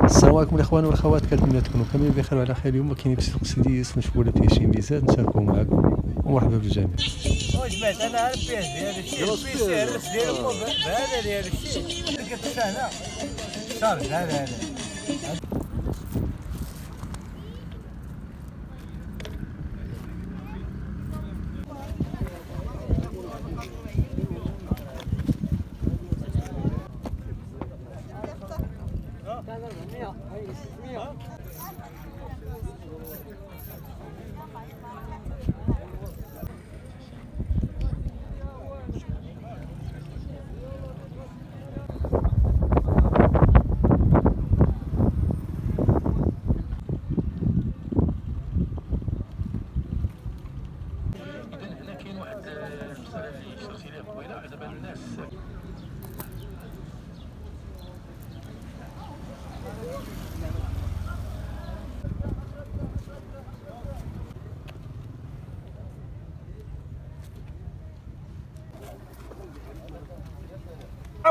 السلام عليكم الاخوان والاخوات، كنتمنى تكونوا كاملين بخير وعلى خير. اليوم كاين في سوق سديس مشغوله فيه شي ميزات نشاركوا معكم، ومرحبا بالجميع. وجبت انا عارف فيه ديال الشيء البيسي الرس ديال هذا ديال الشيء قلت انا صار هذا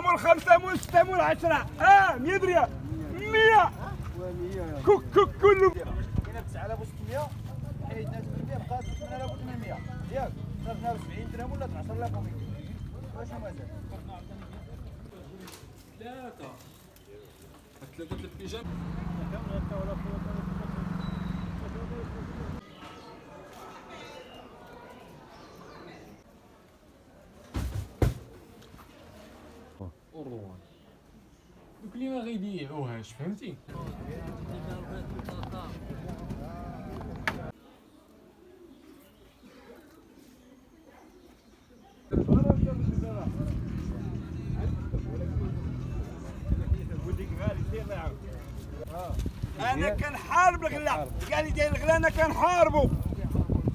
مول 5 مول 6 مول 10 100 ريال 100 كله كاينه ب 9600 حيت 3% بقات 8800 ياك صرفنا 70 درهم ولا 10200 واش مازال ثلاثة البيجام. دوك اللي ما غيبيعوهاش فهمتي. انا كنحارب الغلا، قال لي داير الغلا انا كنحاربو.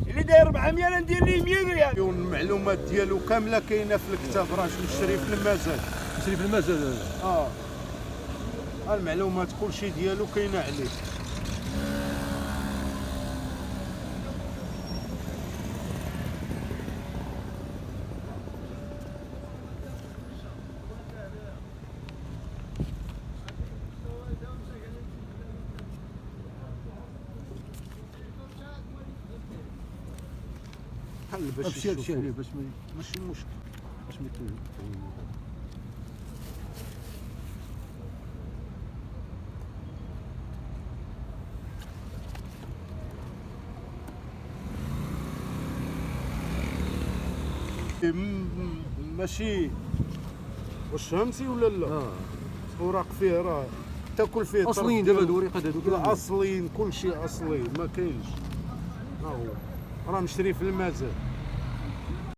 اللي داير 400 ندير ليه 100 ريال. المعلومات ديالو كامله كاينه في الكتاب، راه مشري في المزاد. مشري في المزاد. المعلومات كلشي ديالو كاينه عليه. باش هادشي عليه باش ماشي مشكل. باش ما ماشي واش فهمتي ولا لا؟ اوراق فيه راه تاكل فيه اصليين دابا الوريقات هذوك اصليين، كلشي اصلي ما كاينش. ها هو راه مشري في المزاد.